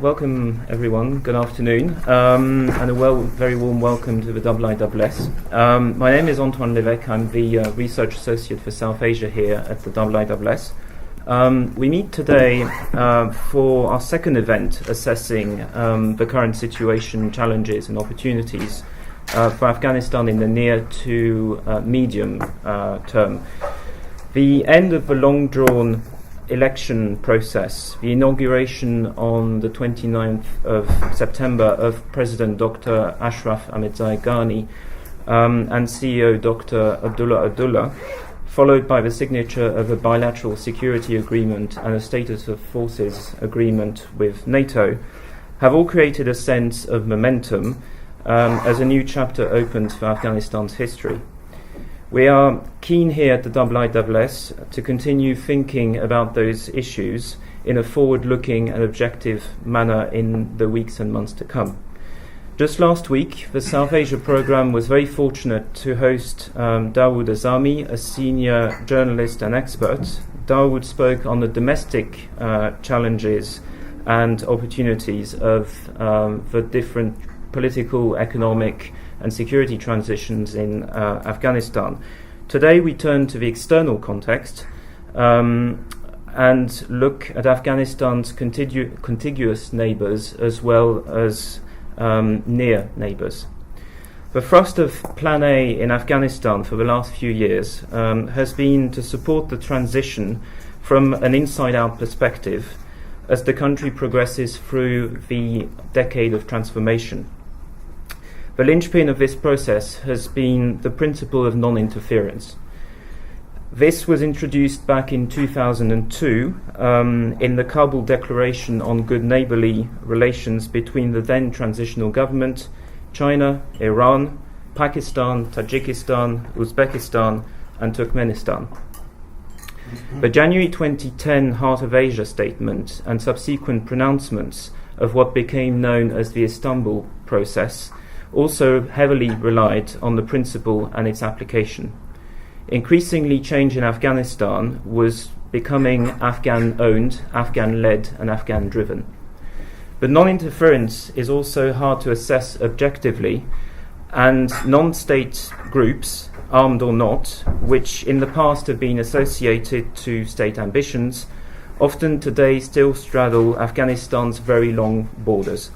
Welcome everyone, good afternoon, and a very warm welcome to the IISS. My name is Antoine Lévesque, I'm the Research Associate for South Asia here at the IISS. We meet today for our second event assessing the current situation, challenges and opportunities for Afghanistan in the near to medium term. The end of the long-drawn election process, the inauguration on the 29th of September of President Dr. Ashraf Ahmadzai Ghani and CEO Dr. Abdullah, followed by the signature of a bilateral security agreement and a status of forces agreement with NATO, have all created a sense of momentum as a new chapter opens for Afghanistan's history. We are keen here at the IISS to continue thinking about those issues in a forward-looking and objective manner in the weeks and months to come. Just last week, the South Asia programme was very fortunate to host Dawood Azami, a senior journalist and expert. Dawood spoke on the domestic challenges and opportunities of the different political, economic and security transitions in Afghanistan. Today we turn to the external context and look at Afghanistan's contiguous neighbours as well as near neighbours. The thrust of Plan A in Afghanistan for the last few years has been to support the transition from an inside-out perspective as the country progresses through the decade of transformation. The linchpin of this process has been the principle of non-interference. This was introduced back in 2002 in the Kabul Declaration on Good Neighbourly Relations between the then transitional government, China, Iran, Pakistan, Tajikistan, Uzbekistan and Turkmenistan. The January 2010 Heart of Asia statement and subsequent pronouncements of what became known as the Istanbul process also heavily relied on the principle and its application. Increasingly, change in Afghanistan was becoming Afghan-owned, Afghan-led and Afghan-driven. But non-interference is also hard to assess objectively, and non-state groups, armed or not, which in the past have been associated to state ambitions, often today still straddle Afghanistan's very long borders.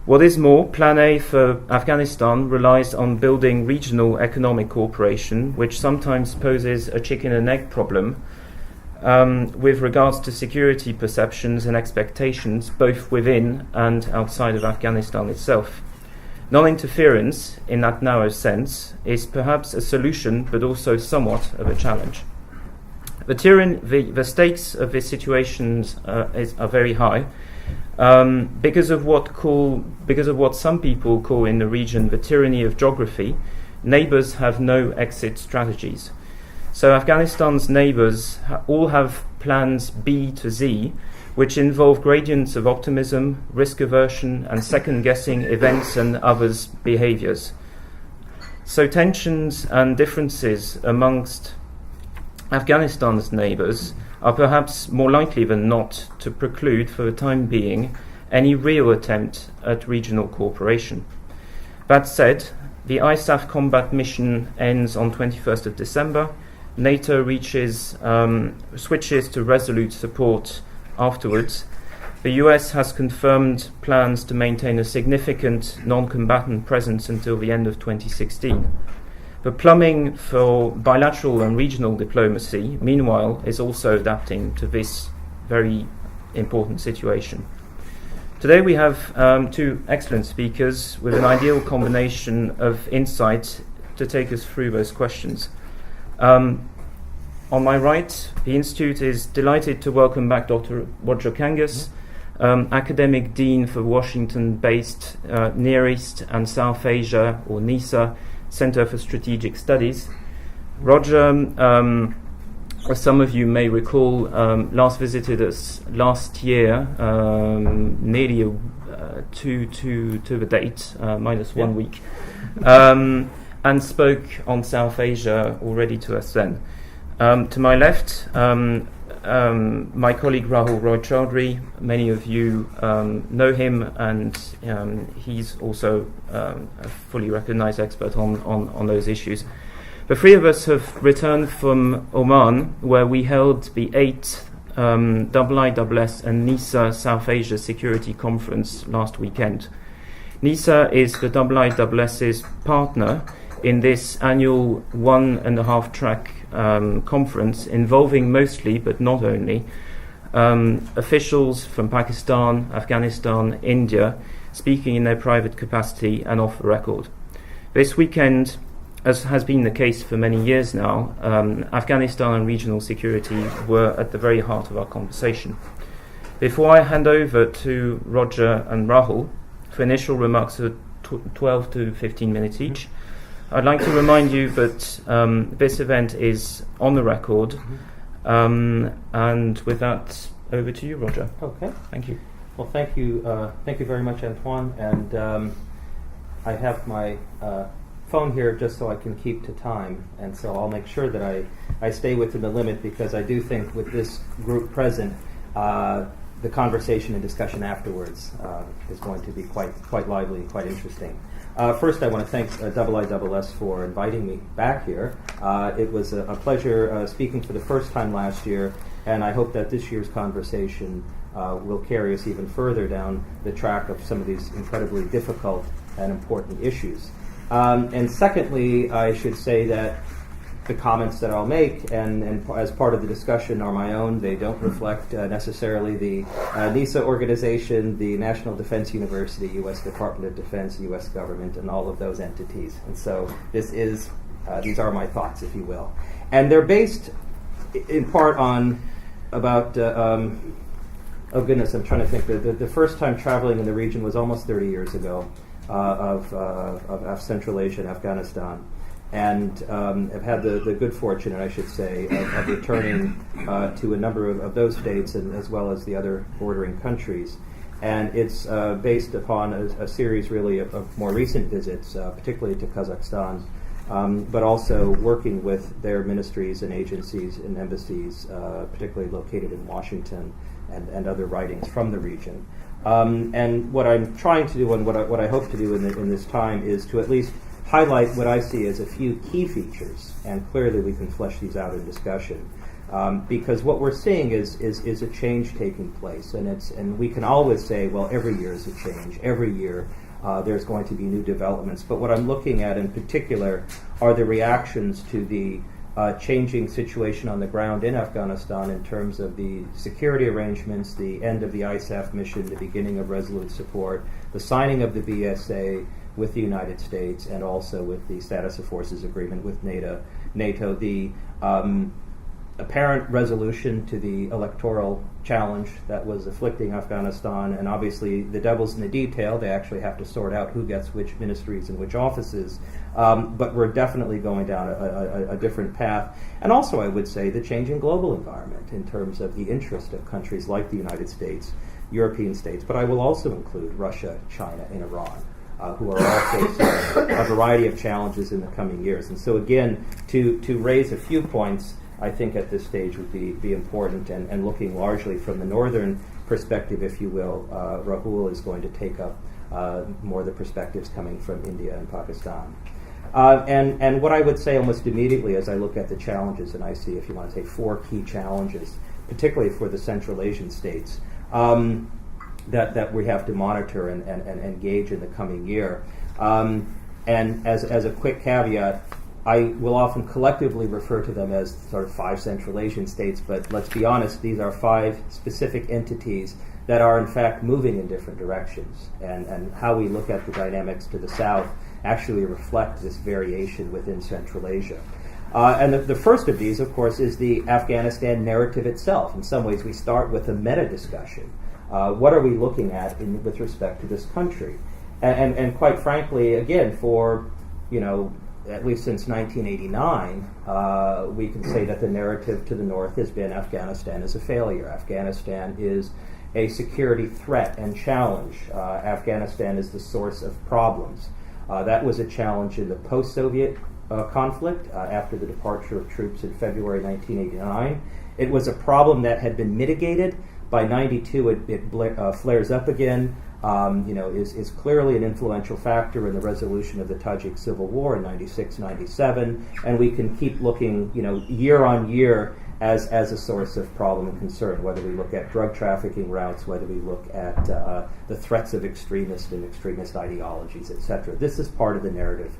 What is more, Plan A for Afghanistan relies on building regional economic cooperation, which sometimes poses a chicken and egg problem with regards to security perceptions and expectations both within and outside of Afghanistan itself. Non-interference, in that narrow sense, is perhaps a solution but also somewhat of a challenge. The stakes of these situations are very high. Because of what some people call in the region the tyranny of geography, neighbours have no exit strategies. So Afghanistan's neighbours all have plans B to Z, which involve gradients of optimism, risk aversion, and second-guessing events and others' behaviours. So tensions and differences amongst Afghanistan's neighbours are perhaps more likely than not to preclude, for the time being, any real attempt at regional cooperation. That said, the ISAF combat mission ends on 21st of December. NATO switches to resolute support afterwards. The US has confirmed plans to maintain a significant non-combatant presence until the end of 2016. The plumbing for bilateral and regional diplomacy, meanwhile, is also adapting to this very important situation. Today we have two excellent speakers with an ideal combination of insight to take us through those questions. On my right, the Institute is delighted to welcome back Dr. Roger Kangas, Academic Dean for Washington-based Near East and South Asia, or NISA, Center for Strategic Studies. Roger, as some of you may recall, last visited us last year, nearly to the date, minus 1 week, and spoke on South Asia already to us then. To my left, my colleague Rahul Roy Chaudhry. Many of you know him, and he's also a fully recognized expert on those issues. The three of us have returned from Oman, where we held the 8th IISS and NISA South Asia Security Conference last weekend. NISA is the IISS's partner in this annual 1.5 track conference involving mostly, but not only, officials from Pakistan, Afghanistan, India, speaking in their private capacity and off the record. This weekend, as has been the case for many years now, Afghanistan and regional security were at the very heart of our conversation. Before I hand over to Roger and Rahul for initial remarks of 12 to 15 minutes each, I'd like to remind you that this event is on the record, and with that, over to you, Roger. Okay. Thank you. Well, thank you very much, Antoine. And I have my phone here just so I can keep to time, and so I'll make sure that I stay within the limit, because I do think with this group present, the conversation and discussion afterwards is going to be quite lively, quite interesting. First, I want to thank IISS for inviting me back here. It was a pleasure speaking for the first time last year, and I hope that this year's conversation will carry us even further down the track of some of these incredibly difficult and important issues. And secondly, I should say that the comments that I'll make and as part of the discussion are my own. They don't reflect necessarily the NISA organization, the National Defense University, U.S. Department of Defense, U.S. government, and all of those entities. And so these are my thoughts, if you will. And they're based in part on about, oh goodness, I'm trying to think. The first time traveling in the region was almost 30 years ago of Central Asia and Afghanistan. And have had the good fortune, I should say, of returning to a number of those states, and as well as the other bordering countries. And it's based upon a series, really, of more recent visits, particularly to Kazakhstan, but also working with their ministries and agencies and embassies, particularly located in Washington, and other writings from the region. And what I'm trying to do, and what I hope to do in this time, is to at least highlight what I see as a few key features, and clearly we can flesh these out in discussion, because what we're seeing is a change taking place, and we can always say, well, every year is a change. Every year there's going to be new developments. But what I'm looking at in particular are the reactions to the changing situation on the ground in Afghanistan in terms of the security arrangements, the end of the ISAF mission, the beginning of resolute support, the signing of the BSA with the United States, and also with the Status of Forces Agreement with NATO, the apparent resolution to the electoral challenge that was afflicting Afghanistan, and obviously the devil's in the detail. They actually have to sort out who gets which ministries and which offices, but we're definitely going down a different path. And also, I would say, the changing global environment in terms of the interest of countries like the United States, European states, but I will also include Russia, China, and Iran, who are all facing a variety of challenges in the coming years. And so again, to raise a few points, I think at this stage would be important, and looking largely from the northern perspective, if you will. Rahul is going to take up more of the perspectives coming from India and Pakistan. And what I would say almost immediately as I look at the challenges, and I see, if you want to say, 4 key challenges, particularly for the Central Asian states, that we have to monitor and engage in the coming year. And as a quick caveat, I will often collectively refer to them as sort of 5 Central Asian states, but let's be honest, these are 5 specific entities that are in fact moving in different directions. And how we look at the dynamics to the south actually reflect this variation within Central Asia. And the first of these, of course, is the Afghanistan narrative itself. In some ways, we start with a meta-discussion. What are we looking at with respect to this country? And quite frankly, again, for, at least since 1989, we can say that the narrative to the north has been Afghanistan is a failure. Afghanistan is a security threat and challenge. Afghanistan is the source of problems. That was a challenge in the post-Soviet conflict after the departure of troops in February 1989. It was a problem that had been mitigated. By 92, it flares up again. Is clearly an influential factor in the resolution of the Tajik Civil War in 96, 97, and we can keep looking, year on year as a source of problem and concern, whether we look at drug trafficking routes, whether we look at the threats of extremist and extremist ideologies, etc. This is part of the narrative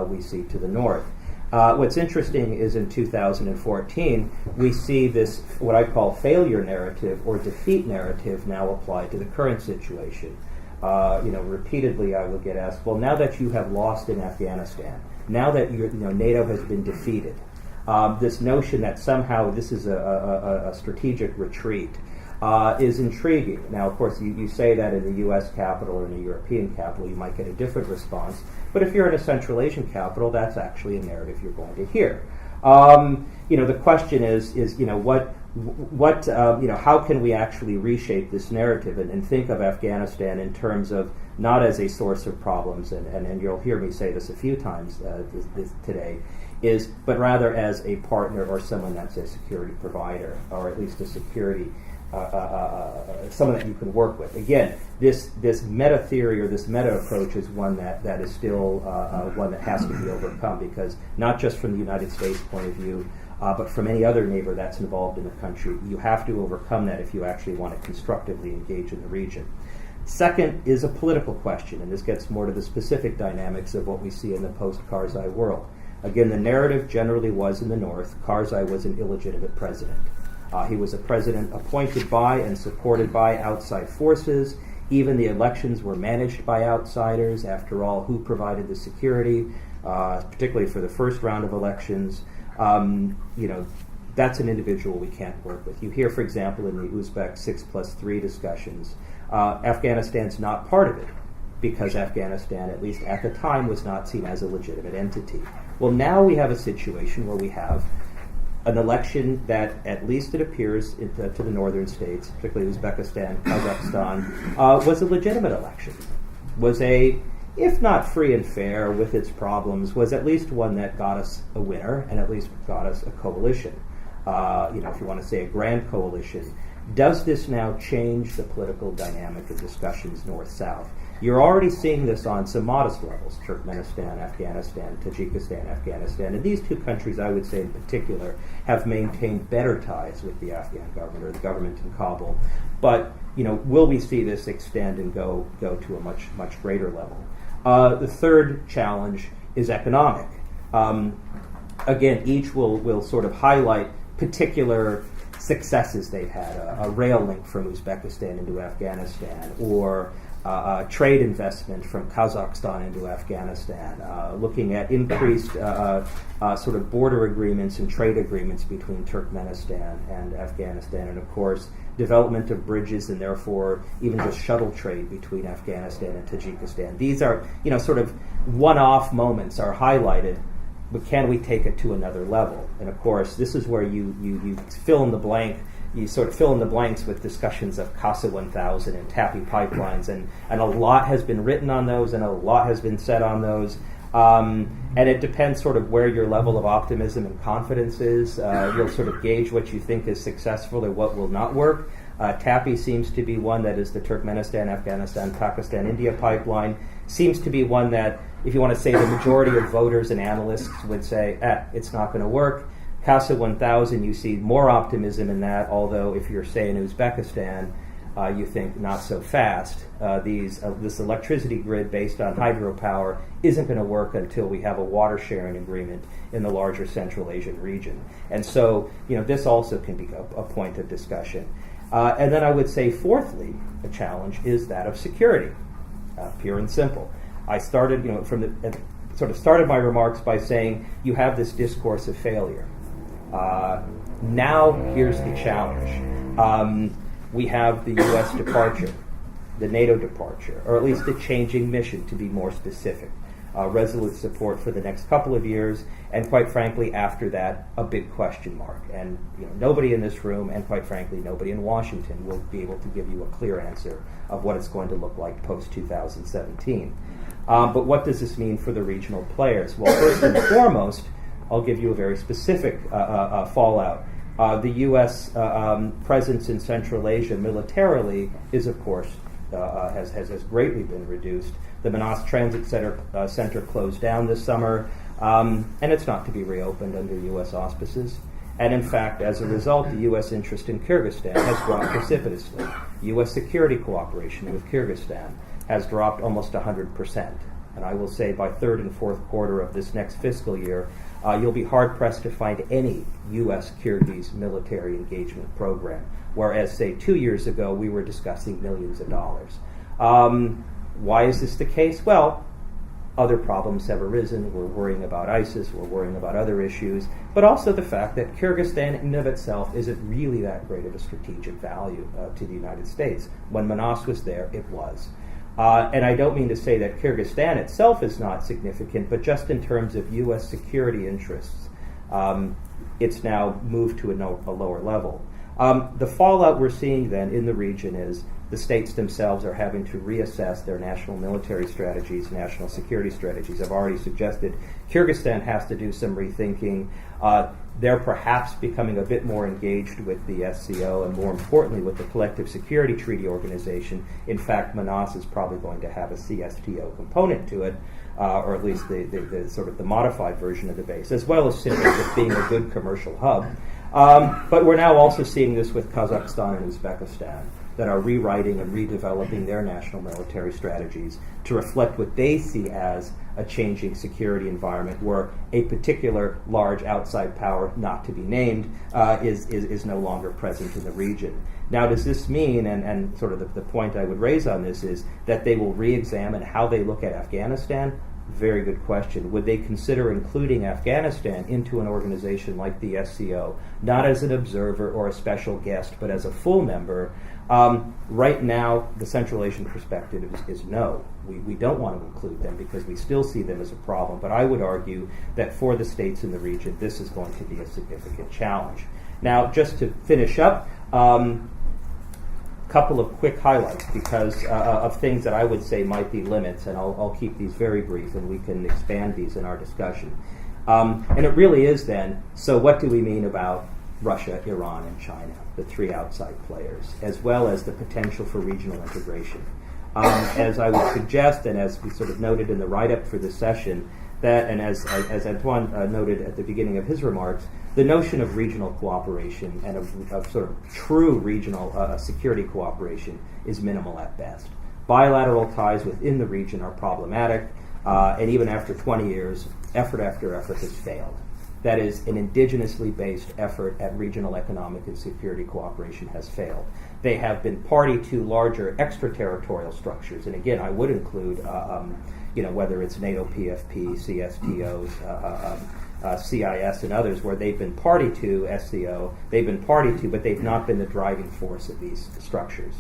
we see to the north. What's interesting is in 2014, we see this, what I call failure narrative or defeat narrative, now applied to the current situation. Repeatedly I will get asked, well, now that you have lost in Afghanistan, now that NATO has been defeated, this notion that somehow this is a strategic retreat is intriguing. Now, of course, you say that in the U.S. capital or in a European capital, you might get a different response. But if you're in a Central Asian capital, that's actually a narrative you're going to hear. The question is how can we actually reshape this narrative and think of Afghanistan in terms of not as a source of problems, and you'll hear me say this a few times today, but rather as a partner or someone that's a security provider, or at least a security someone that you can work with. Again, this meta theory or this meta approach is one that is still one that has to be overcome, because not just from the United States point of view, but from any other neighbor that's involved in the country, you have to overcome that if you actually want to constructively engage in the region. Second is a political question, and this gets more to the specific dynamics of what we see in the post-Karzai world. Again, the narrative generally was in the north, Karzai was an illegitimate president. He was a president appointed by and supported by outside forces. Even the elections were managed by outsiders. After all, who provided the security, particularly for the first round of elections? That's an individual we can't work with. You hear, for example, in the Uzbek 6+3 discussions, Afghanistan's not part of it, because Afghanistan, at least at the time, was not seen as a legitimate entity. Well, now we have a situation where we have an election that, at least it appears to the northern states, particularly Uzbekistan, Kazakhstan, was a legitimate election. Was if not free and fair with its problems, was at least one that got us a winner and at least got us a coalition. If you want to say a grand coalition. Does this now change the political dynamic of discussions north-south? You're already seeing this on some modest levels, Turkmenistan, Afghanistan, Tajikistan, Afghanistan. And these two countries, I would say in particular, have maintained better ties with the Afghan government or the government in Kabul. But, will we see this extend and go to a much, much greater level? The third challenge is economic. Again, each will sort of highlight particular successes they've had, a rail link from Uzbekistan into Afghanistan, or trade investment from Kazakhstan into Afghanistan, looking at increased sort of border agreements and trade agreements between Turkmenistan and Afghanistan, and of course development of bridges and therefore even just shuttle trade between Afghanistan and Tajikistan. These are, sort of one-off moments are highlighted, but can we take it to another level? And of course, this is where you fill in the blank. You sort of fill in the blanks with discussions of CASA 1000 and TAPI pipelines, and a lot has been written on those, and a lot has been said on those. And it depends sort of where your level of optimism and confidence is. You'll sort of gauge what you think is successful or what will not work. TAPI seems to be one that is the Turkmenistan, Afghanistan, Pakistan, India pipeline. Seems to be one that, if you want to say the majority of voters and analysts would say, it's not going to work. CASA 1000, you see more optimism in that, although if you're, say, in Uzbekistan, you think not so fast. This electricity grid based on hydropower isn't going to work until we have a water sharing agreement in the larger Central Asian region. And so, this also can be a point of discussion. And then I would say, fourthly, a challenge is that of security, pure and simple. I started, started my remarks by saying you have this discourse of failure. Now here's the challenge. We have the U.S. departure, the NATO departure, or at least the changing mission, to be more specific. resolute support for the next couple of years, and quite frankly, after that, a big question mark. And nobody in this room, and quite frankly, nobody in Washington will be able to give you a clear answer of what it's going to look like post-2017. But what does this mean for the regional players? Well, first and foremost, I'll give you a very specific fallout. The U.S. Presence in Central Asia militarily is, of course, has greatly been reduced. The Manas Transit Center closed down this summer, and it's not to be reopened under U.S. auspices. And in fact, as a result, the U.S. interest in Kyrgyzstan has dropped precipitously. U.S. security cooperation with Kyrgyzstan has dropped almost 100%. And I will say by third and fourth quarter of this next fiscal year, you'll be hard-pressed to find any U.S.-Kyrgyz military engagement program, whereas, say, 2 years ago, we were discussing millions of dollars. Why is this the case? Well, other problems have arisen. We're worrying about ISIS, we're worrying about other issues, but also the fact that Kyrgyzstan in and of itself isn't really that great of a strategic value to the United States. When Manas was there, it was. And I don't mean to say that Kyrgyzstan itself is not significant, but just in terms of U.S. security interests, it's now moved to a lower level. The fallout we're seeing then in the region is the states themselves are having to reassess their national military strategies, national security strategies. I've already suggested Kyrgyzstan has to do some rethinking. They're perhaps becoming a bit more engaged with the SCO and, more importantly, with the Collective Security Treaty Organization. In fact, Manas is probably going to have a CSTO component to it, or at least the sort of the modified version of the base, as well as simply just being a good commercial hub. But we're now also seeing this with Kazakhstan and Uzbekistan, that are rewriting and redeveloping their national military strategies to reflect what they see as a changing security environment where a particular large outside power, not to be named, is no longer present in the region. Now, does this mean, and sort of the point I would raise on this is that they will re-examine how they look at Afghanistan? Very good question. Would they consider including Afghanistan into an organization like the SCO, not as an observer or a special guest, but as a full member? Right now, the Central Asian perspective is no. We don't want to include them because we still see them as a problem. But I would argue that for the states in the region, this is going to be a significant challenge. Now, just to finish up, couple of quick highlights because of things that I would say might be limits, and I'll keep these very brief and we can expand these in our discussion. And it really is then, so what do we mean about Russia, Iran, and China, the three outside players, as well as the potential for regional integration? As I would suggest, and as we sort of noted in the write-up for this session, that, and as Antoine noted at the beginning of his remarks, the notion of regional cooperation and of sort of true regional security cooperation is minimal at best. Bilateral ties within the region are problematic, and even after 20 years, effort after effort has failed. That is, an indigenously based effort at regional economic and security cooperation has failed. They have been party to larger extraterritorial structures, and again, I would include, whether it's NATO, PFP, CSTOs, CIS, and others, where they've been party to SCO, they've been party to, but they've not been the driving force of these structures.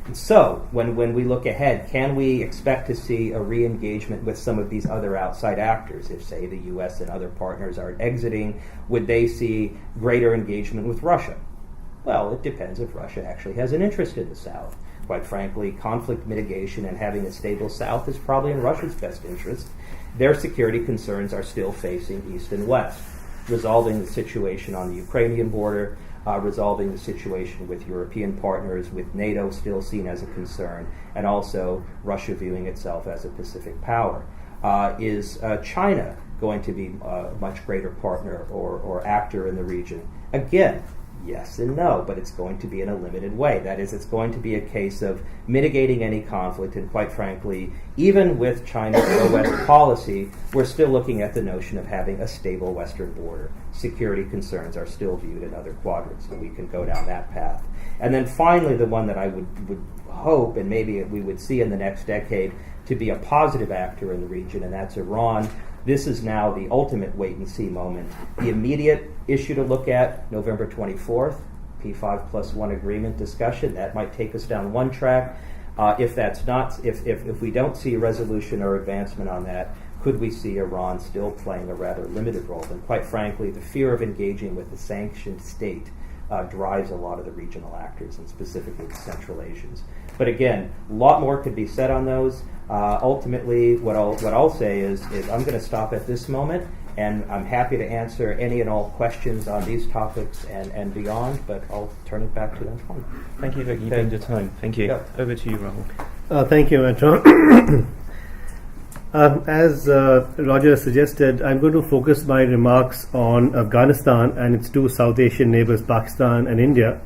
And so, when we look ahead, can we expect to see a re-engagement with some of these other outside actors? If, say, the U.S. and other partners are exiting, would they see greater engagement with Russia? Well, it depends if Russia actually has an interest in the South. Quite frankly, conflict mitigation and having a stable South is probably in Russia's best interest. Their security concerns are still facing East and West. Resolving the situation on the Ukrainian border, resolving the situation with European partners, with NATO still seen as a concern, and also Russia viewing itself as a Pacific power. Is China going to be a much greater partner or actor in the region? Again, yes and no, but it's going to be in a limited way. That is, it's going to be a case of mitigating any conflict, and quite frankly, even with China's go-west policy, we're still looking at the notion of having a stable western border. Security concerns are still viewed in other quadrants, and we can go down that path. And then finally, the one that I would hope, and maybe we would see in the next decade, to be a positive actor in the region, and that's Iran. This is now the ultimate wait-and-see moment. The immediate issue to look at, November 24th, P5+1 agreement discussion. That might take us down one track. If we don't see resolution or advancement on that, could we see Iran still playing a rather limited role? And quite frankly, the fear of engaging with the sanctioned state drives a lot of the regional actors, and specifically the Central Asians. But again, a lot more could be said on those. Ultimately, what I'll say is I'm going to stop at this moment, and I'm happy to answer any and all questions on these topics and beyond, but I'll turn it back to Antoine. Thank you for giving the time. Thank you. Yeah. Over to you, Rahul. Thank you, Antoine. As Roger suggested, I'm going to focus my remarks on Afghanistan and its two South Asian neighbors, Pakistan and India,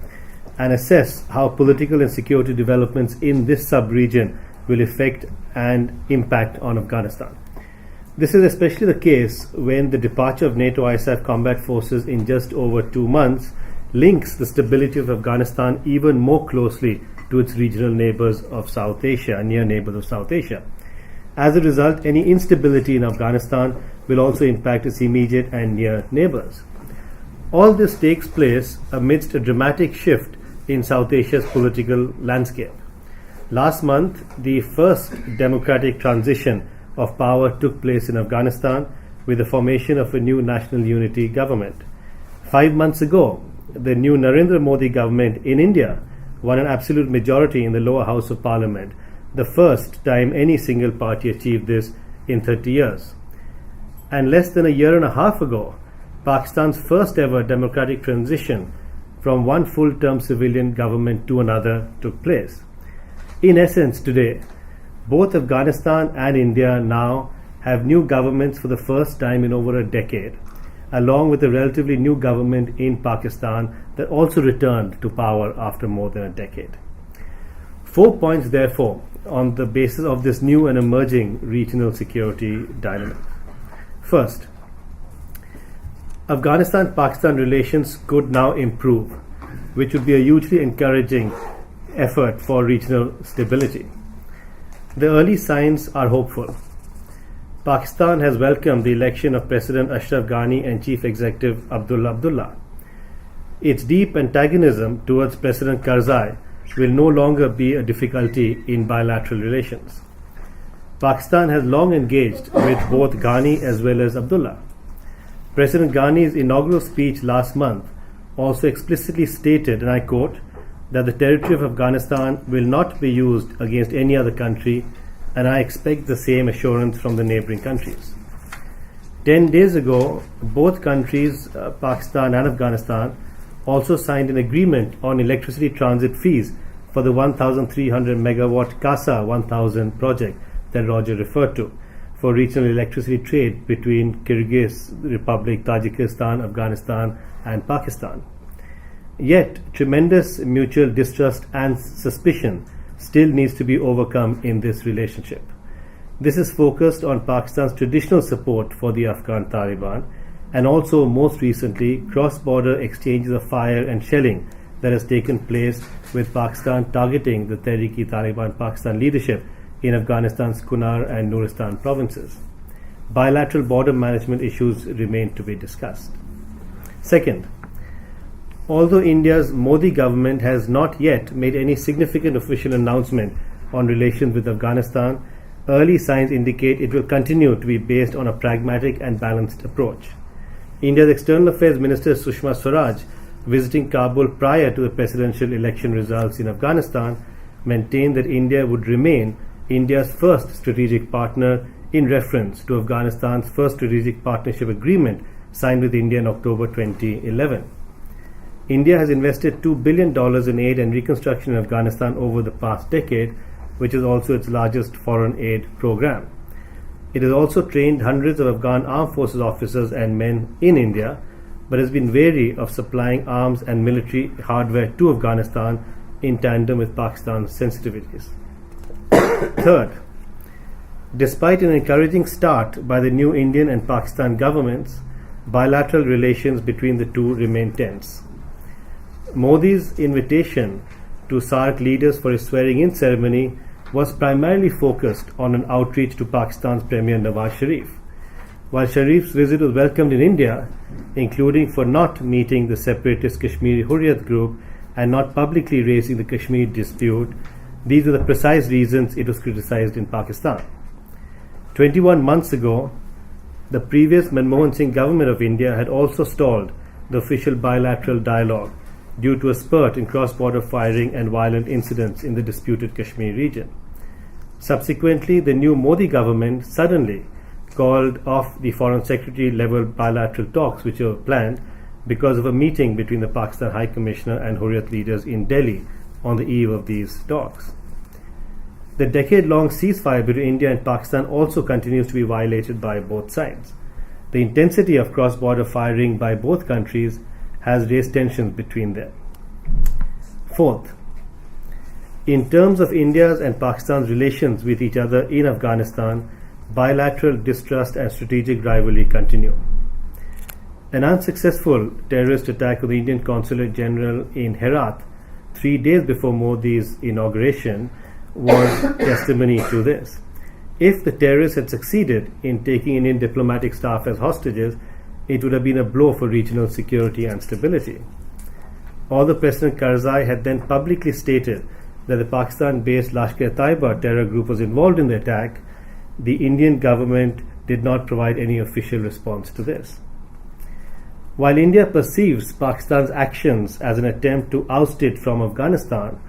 and assess how political and security developments in this sub-region will affect and impact on Afghanistan. This is especially the case when the departure of NATO ISAF combat forces in just over 2 months links the stability of Afghanistan even more closely to its regional neighbors of South Asia, near neighbors of South Asia. As a result, any instability in Afghanistan will also impact its immediate and near neighbors. All this takes place amidst a dramatic shift in South Asia's political landscape. Last month, the first democratic transition of power took place in Afghanistan with the formation of a new national unity government. 5 months ago, the new Narendra Modi government in India won an absolute majority in the lower house of parliament, the first time any single party achieved this in 30 years. And less than a year and a half ago, Pakistan's first ever democratic transition from one full-term civilian government to another took place. In essence, today, both Afghanistan and India now have new governments for the first time in over a decade, along with a relatively new government in Pakistan that also returned to power after more than a decade. 4 points, therefore, on the basis of this new and emerging regional security dynamic. First, Afghanistan-Pakistan relations could now improve, which would be a hugely encouraging effort for regional stability. The early signs are hopeful. Pakistan has welcomed the election of President Ashraf Ghani and Chief Executive Abdullah. Its deep antagonism towards President Karzai will no longer be a difficulty in bilateral relations. Pakistan has long engaged with both Ghani as well as Abdullah. President Ghani's inaugural speech last month also explicitly stated, and I quote, that the territory of Afghanistan will not be used against any other country, and I expect the same assurance from the neighboring countries. 10 days ago, both countries, Pakistan and Afghanistan, also signed an agreement on electricity transit fees for the 1,300 megawatt CASA 1000 project that Roger referred to for regional electricity trade between Kyrgyz Republic, Tajikistan, Afghanistan and Pakistan. Yet, tremendous mutual distrust and suspicion still needs to be overcome in this relationship. This is focused on Pakistan's traditional support for the Afghan Taliban, and also most recently cross-border exchanges of fire and shelling that has taken place with Pakistan targeting the Tehrik-e-Taliban Pakistan leadership in Afghanistan's Kunar and Nuristan provinces. Bilateral border management issues remain to be discussed. Second, although India's Modi government has not yet made any significant official announcement on relations with Afghanistan, early signs indicate it will continue to be based on a pragmatic and balanced approach. India's External Affairs Minister Sushma Swaraj, visiting Kabul prior to the presidential election results in Afghanistan, maintained that India would remain India's first strategic partner in reference to Afghanistan's first strategic partnership agreement signed with India in October 2011. India has invested $2 billion in aid and reconstruction in Afghanistan over the past decade, which is also its largest foreign aid program. It has also trained hundreds of Afghan armed forces officers and men in India, but has been wary of supplying arms and military hardware to Afghanistan in tandem with Pakistan's sensitivities. Third, despite an encouraging start by the new Indian and Pakistan governments, bilateral relations between the two remain tense. Modi's invitation to SAARC leaders for his swearing-in ceremony was primarily focused on an outreach to Pakistan's Premier Nawaz Sharif. While Sharif's visit was welcomed in India, including for not meeting the separatist Kashmiri Hurriyat group and not publicly raising the Kashmir dispute, these were the precise reasons it was criticized in Pakistan. 21 months ago, the previous Manmohan Singh government of India had also stalled the official bilateral dialogue due to a spurt in cross-border firing and violent incidents in the disputed Kashmir region. Subsequently, the new Modi government suddenly called off the Foreign Secretary level bilateral talks which were planned because of a meeting between the Pakistan High Commissioner and Hurriyat leaders in Delhi on the eve of these talks. The decade-long ceasefire between India and Pakistan also continues to be violated by both sides. The intensity of cross-border firing by both countries has raised tensions between them. Fourth, in terms of India's and Pakistan's relations with each other in Afghanistan, bilateral distrust and strategic rivalry continue. An unsuccessful terrorist attack on the Indian Consulate General in Herat 3 days before Modi's inauguration was testimony to this. If the terrorists had succeeded in taking Indian diplomatic staff as hostages, it would have been a blow for regional security and stability. Although President Karzai had then publicly stated that the Pakistan-based Lashkar-e-Taiba terror group was involved in the attack, the Indian government did not provide any official response to this. While India perceives Pakistan's actions as an attempt to oust it from Afghanistan,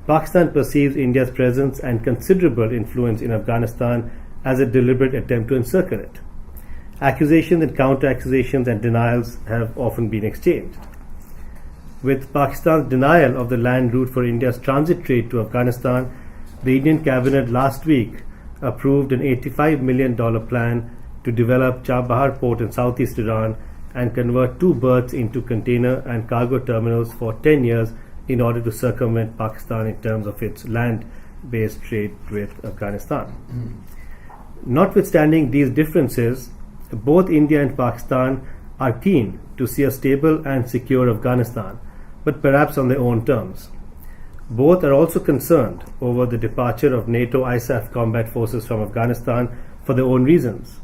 Pakistan perceives India's presence and considerable influence in Afghanistan as a deliberate attempt to encircle it. Accusations and counter-accusations and denials have often been exchanged. With Pakistan's denial of the land route for India's transit trade to Afghanistan, the Indian cabinet last week approved an $85 million plan to develop Chabahar port in southeast Iran and convert 2 berths into container and cargo terminals for 10 years in order to circumvent Pakistan in terms of its land-based trade with Afghanistan. Notwithstanding these differences, both India and Pakistan are keen to see a stable and secure Afghanistan, but perhaps on their own terms. Both are also concerned over the departure of NATO ISAF combat forces from Afghanistan for their own reasons.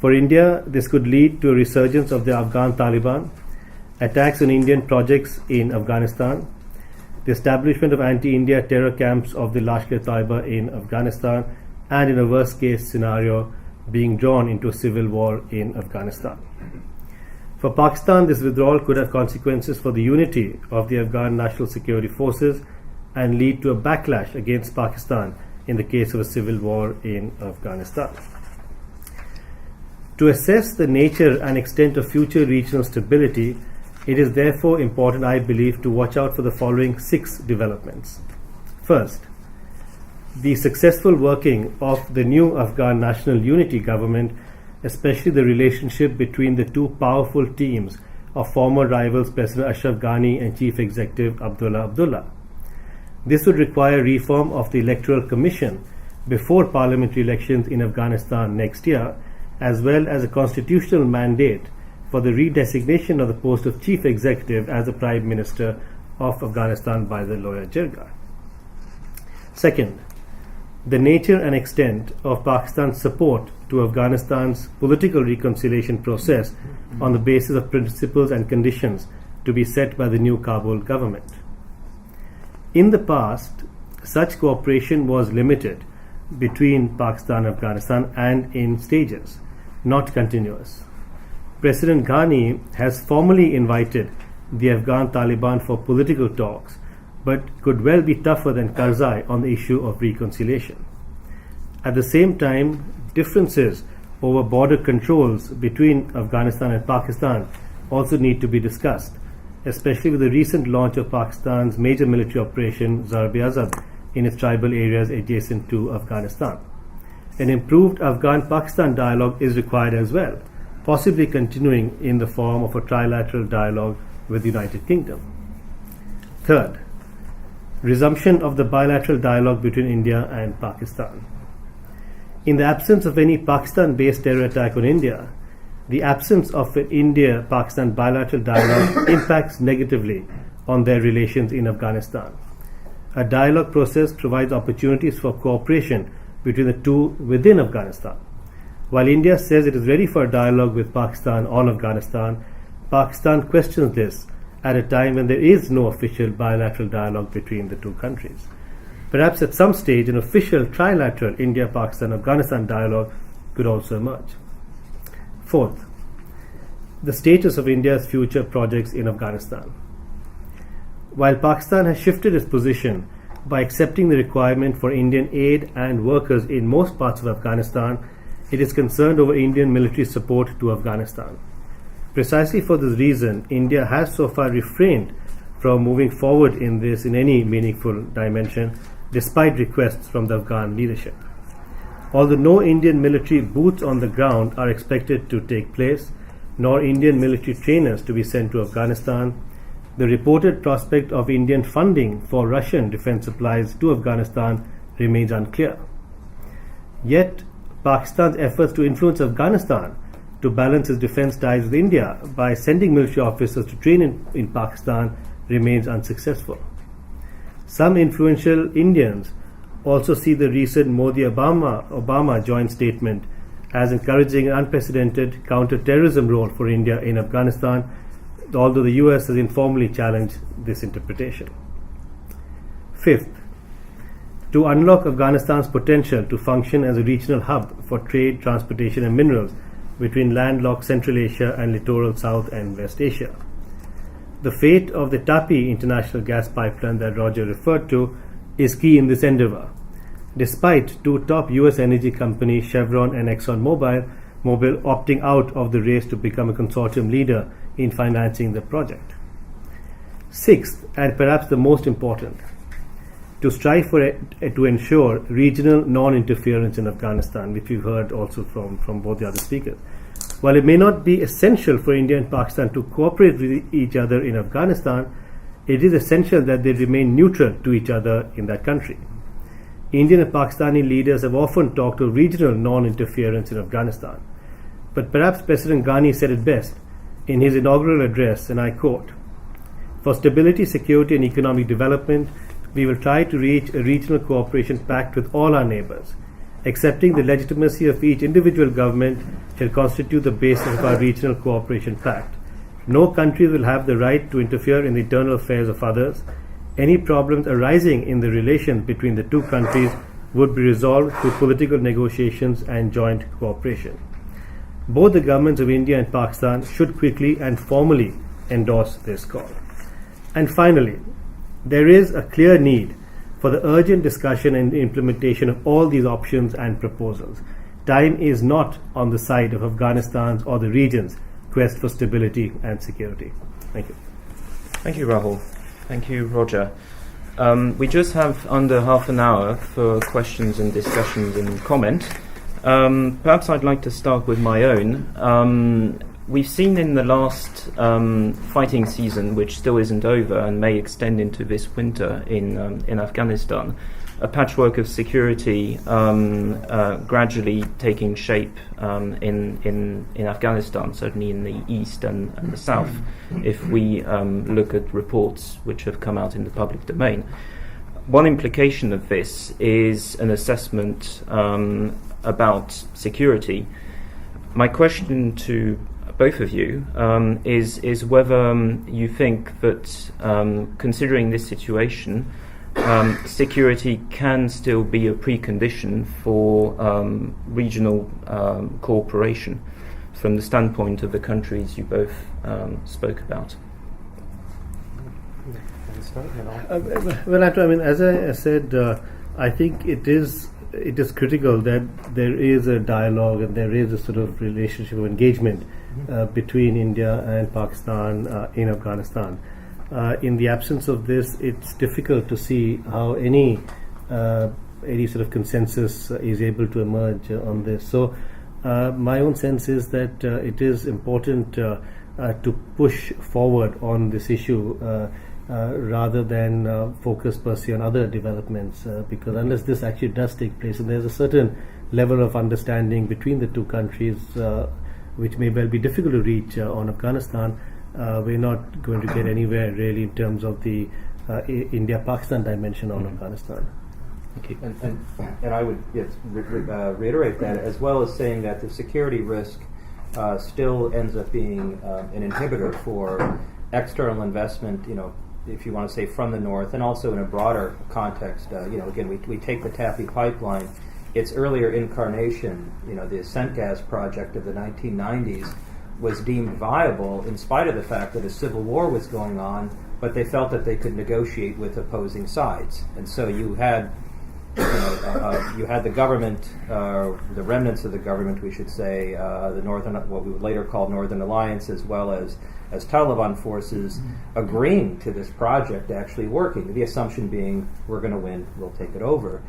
For India, this could lead to a resurgence of the Afghan Taliban, attacks on Indian projects in Afghanistan, the establishment of anti-India terror camps of the Lashkar-e-Taiba in Afghanistan, and in a worst-case scenario, being drawn into a civil war in Afghanistan. For Pakistan, this withdrawal could have consequences for the unity of the Afghan National Security Forces and lead to a backlash against Pakistan in the case of a civil war in Afghanistan. To assess the nature and extent of future regional stability, it is therefore important, I believe, to watch out for the following 6 developments. First, the successful working of the new Afghan National Unity Government, especially the relationship between the 2 powerful teams of former rivals President Ashraf Ghani and Chief Executive Abdullah Abdullah. This would require reform of the Electoral Commission before parliamentary elections in Afghanistan next year, as well as a constitutional mandate for the redesignation of the post of Chief Executive as the Prime Minister of Afghanistan by the Loya Jirga. Second, the nature and extent of Pakistan's support to Afghanistan's political reconciliation process on the basis of principles and conditions to be set by the new Kabul government. In the past, such cooperation was limited between Pakistan and Afghanistan and in stages, not continuous. President Ghani has formally invited the Afghan Taliban for political talks, but could well be tougher than Karzai on the issue of reconciliation. At the same time, differences over border controls between Afghanistan and Pakistan also need to be discussed, especially with the recent launch of Pakistan's major military operation Zarb-e-Azad in its tribal areas adjacent to Afghanistan. An improved Afghan-Pakistan dialogue is required as well, possibly continuing in the form of a trilateral dialogue with the United Kingdom. Third, resumption of the bilateral dialogue between India and Pakistan. In the absence of any Pakistan-based terror attack on India, the absence of an India-Pakistan bilateral dialogue impacts negatively on their relations in Afghanistan. A dialogue process provides opportunities for cooperation between the two within Afghanistan. While India says it is ready for a dialogue with Pakistan on Afghanistan, Pakistan questions this at a time when there is no official bilateral dialogue between the two countries. Perhaps at some stage an official trilateral India-Pakistan-Afghanistan dialogue could also emerge. Fourth, the status of India's future projects in Afghanistan. While Pakistan has shifted its position by accepting the requirement for Indian aid and workers in most parts of Afghanistan, it is concerned over Indian military support to Afghanistan. Precisely for this reason, India has so far refrained from moving forward in this in any meaningful dimension, despite requests from the Afghan leadership. Although no Indian military boots on the ground are expected to take place, nor Indian military trainers to be sent to Afghanistan, the reported prospect of Indian funding for Russian defense supplies to Afghanistan remains unclear. Yet, Pakistan's efforts to influence Afghanistan to balance its defense ties with India by sending military officers to train in Pakistan remains unsuccessful. Some influential Indians also see the recent Modi-Obama joint statement as encouraging an unprecedented counter-terrorism role for India in Afghanistan, although the US has informally challenged this interpretation. Fifth, to unlock Afghanistan's potential to function as a regional hub for trade, transportation and minerals between landlocked Central Asia and littoral South and West Asia. The fate of the Tapi international gas pipeline that Roger referred to is key in this endeavor. Despite two top US energy companies, Chevron and ExxonMobil, opting out of the race to become a consortium leader in financing the project. Sixth, and perhaps the most important, to strive to ensure regional non-interference in Afghanistan, which we've heard also from both the other speakers. While it may not be essential for India and Pakistan to cooperate with each other in Afghanistan, it is essential that they remain neutral to each other in that country. Indian and Pakistani leaders have often talked of regional non-interference in Afghanistan. But perhaps President Ghani said it best in his inaugural address, and I quote, "For stability, security and economic development, we will try to reach a regional cooperation pact with all our neighbours. Accepting the legitimacy of each individual government shall constitute the basis of our regional cooperation pact. No country will have the right to interfere in the internal affairs of others. Any problems arising in the relations between the two countries would be resolved through political negotiations and joint cooperation." Both the governments of India and Pakistan should quickly and formally endorse this call. And finally, there is a clear need for the urgent discussion and implementation of all these options and proposals. Time is not on the side of Afghanistan's or the region's quest for stability and security. Thank you. Thank you, Rahul. Thank you, Roger. We just have under half an hour for questions and discussions and comment. Perhaps I'd like to start with my own. We've seen in the last fighting season, which still isn't over and may extend into this winter in Afghanistan, a patchwork of security gradually taking shape in Afghanistan, certainly in the east and the south, if we look at reports which have come out in the public domain. One implication of this is an assessment about security. My question to both of you is whether you think that, considering this situation, security can still be a precondition for regional cooperation from the standpoint of the countries you both spoke about. Well, I mean, as I said, I think it is critical that there is a dialogue and there is a sort of relationship of engagement between India and Pakistan in Afghanistan. In the absence of this, it's difficult to see how any sort of consensus is able to emerge on this. So my own sense is that it is important to push forward on this issue rather than focus per se on other developments, because unless this actually does take place, and there's a certain level of understanding between the two countries which may well be difficult to reach on Afghanistan, we're not going to get anywhere really in terms of the India-Pakistan dimension on Afghanistan. Thank you. And I would reiterate that, as well as saying that the security risk still ends up being an inhibitor for external investment, if you want to say, from the north, and also in a broader context. Again, we take the Taffy pipeline. Its earlier incarnation, the Ascent Gas project of the 1990s, was deemed viable in spite of the fact that a civil war was going on, but they felt that they could negotiate with opposing sides. And so you had the government, the remnants of the government, we should say, the Northern, what we would later call Northern Alliance, as well as Taliban forces, agreeing to this project actually working. The assumption being, we're going to win, we'll take it over.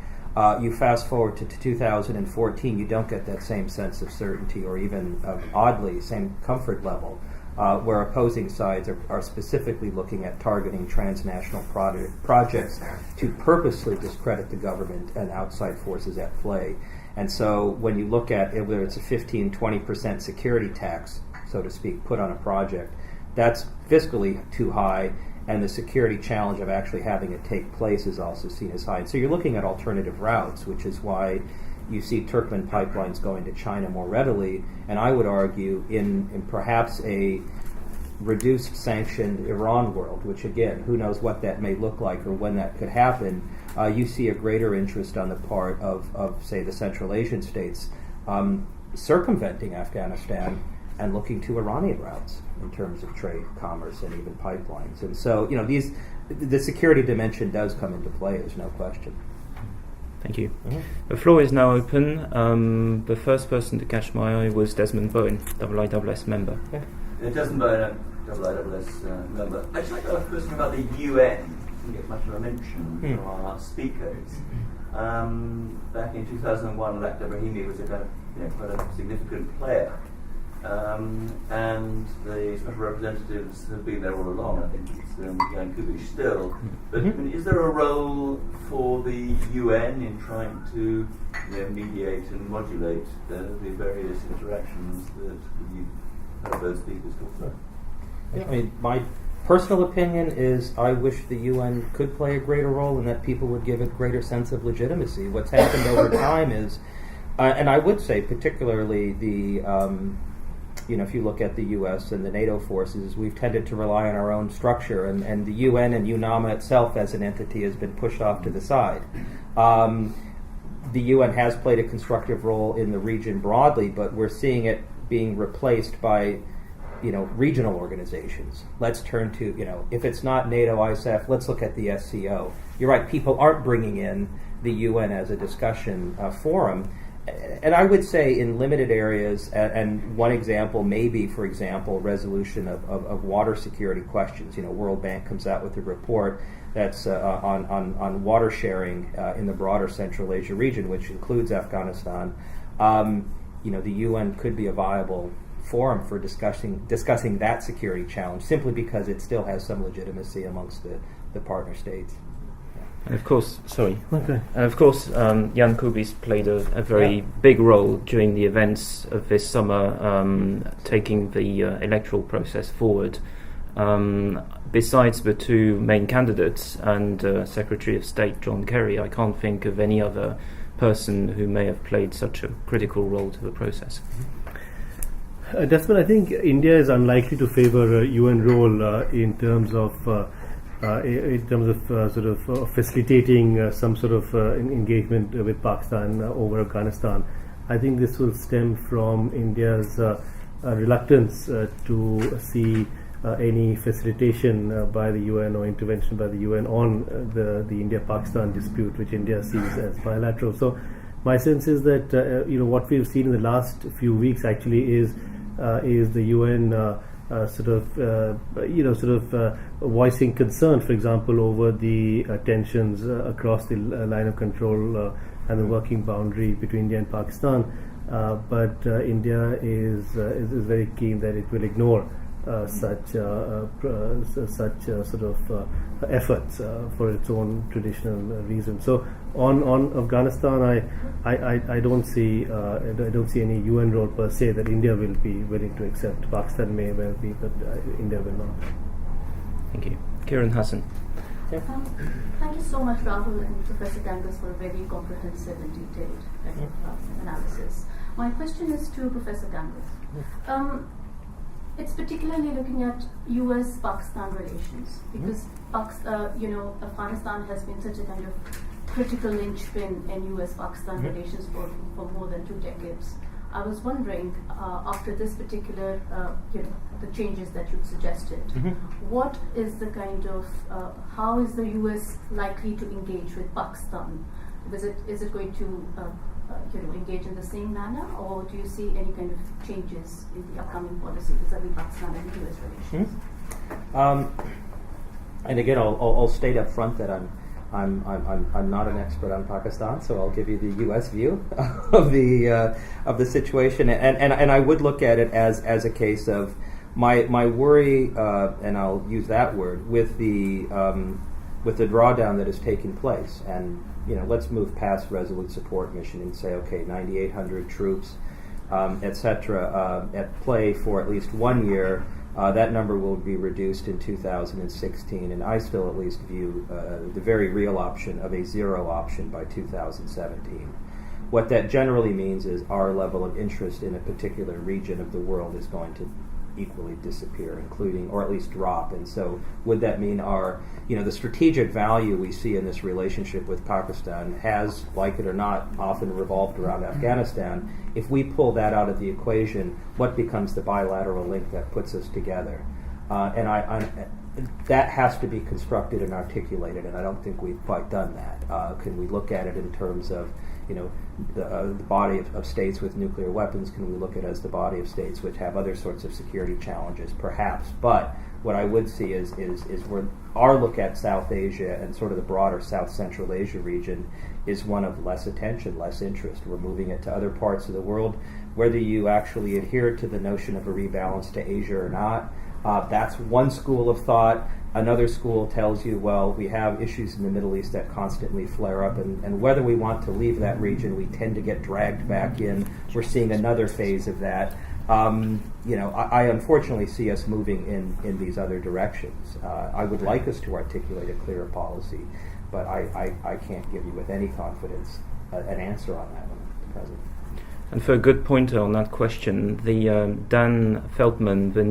You fast forward to 2014, you don't get that same sense of certainty, or even oddly, same comfort level, where opposing sides are specifically looking at targeting transnational projects to purposely discredit the government and outside forces at play. And so when you look at it, whether it's a 15-20% security tax, so to speak, put on a project, that's fiscally too high, and the security challenge of actually having it take place is also seen as high. And so you're looking at alternative routes, which is why you see Turkmen pipelines going to China more readily, and I would argue in perhaps a reduced sanctioned Iran world, which again, who knows what that may look like or when that could happen, you see a greater interest on the part of say, the Central Asian states circumventing Afghanistan and looking to Iranian routes in terms of trade, commerce, and even pipelines. And so, the security dimension does come into play, there's no question. Thank you. The floor is now open. The first person to catch my eye was Desmond Bowen, IISS member. Okay. Desmond Bowen, IISS member. I'd just like to ask a question about the UN. Didn't get much of a mention from our speakers. Back in 2001, Lakhdar Brahimi was quite a significant player. And the special representatives have been there all along. I think it's Jan Kubic still. But is there a role for the UN in trying to mediate and modulate the various interactions that you've heard those speakers talk about? Yeah, my personal opinion is I wish the UN could play a greater role and that people would give it greater sense of legitimacy. What's happened over time is, and I would say particularly the if you look at the U.S. and the NATO forces, we've tended to rely on our own structure, and the UN and UNAMA itself as an entity has been pushed off to the side. The UN has played a constructive role in the region broadly, but we're seeing it being replaced by regional organizations. Let's turn to, if it's not NATO, ISAF, let's look at the SCO. You're right, people aren't bringing in the UN as a discussion forum. And I would say in limited areas, and one example may be, for example, resolution of water security questions. World Bank comes out with a report that's on water sharing in the broader Central Asia region, which includes Afghanistan. The UN could be a viable forum for discussing that security challenge, simply because it still has some legitimacy amongst the partner states. And of course, Jan Kubic played a very big role during the events of this summer, taking the electoral process forward. Besides the two main candidates and Secretary of State John Kerry, I can't think of any other person who may have played such a critical role to the process. Desmond, I think India is unlikely to favour a UN role in terms of facilitating some sort of engagement with Pakistan over Afghanistan. I think this will stem from India's reluctance to see any facilitation by the UN or intervention by the UN on the India-Pakistan dispute, which India sees as bilateral. So my sense is that what we've seen in the last few weeks actually is the UN voicing concern, for example, over the tensions across the line of control and the working boundary between India and Pakistan. But India is very keen that it will ignore such efforts for its own traditional reasons. So on Afghanistan, I don't see any UN role per se that India will be willing to accept. Pakistan may well be, but India will not. Thank you. Kiran Hassan. Thank you so much, Rahul and Professor Dangas, for a very comprehensive and detailed analysis. My question is to Professor Dangas. It's particularly looking at U.S.-Pakistan relations because Afghanistan has been such a kind of critical linchpin in U.S.-Pakistan relations for more than 2 decades. I was wondering, after this particular, the changes that you've suggested, what is the kind of, how is the U.S. likely to engage with Pakistan? Is it going to engage in the same manner, or do you see any kind of changes in the upcoming policy vis-a-vis Pakistan and U.S. relations? And again, I'll state up front that I'm not an expert on Pakistan, so I'll give you the U.S. view of the situation, and I would look at it as a case of my worry, and I'll use that word with the drawdown that has taken place, and let's move past resolute support mission and say, okay, 9,800 troops, etc., at play for at least 1 year. That number will be reduced in 2016, and I still at least view the very real option of a zero option by 2017. What that generally means is our level of interest in a particular region of the world is going to equally disappear, including, or at least drop. And so would that mean the strategic value we see in this relationship with Pakistan has, like it or not, often revolved around Afghanistan. If we pull that out of the equation, what becomes the bilateral link that puts us together? That has to be constructed and articulated, and I don't think we've quite done that. Can we look at it in terms of the body of states with nuclear weapons? Can we look at it as the body of states which have other sorts of security challenges? Perhaps. But what I would see is where our look at South Asia and sort of the broader South Central Asia region is one of less attention, less interest. We're moving it to other parts of the world. Whether you actually adhere to the notion of a rebalance to Asia or not, that's one school of thought. Another school tells you, well, we have issues in the Middle East that constantly flare up, and whether we want to leave that region, we tend to get dragged back in. We're seeing another phase of that. I unfortunately see us moving in these other directions. I would like us to articulate a clearer policy, but I can't give you with any confidence an answer on that one at present. And for a good pointer on that question, the Dan Feldman, the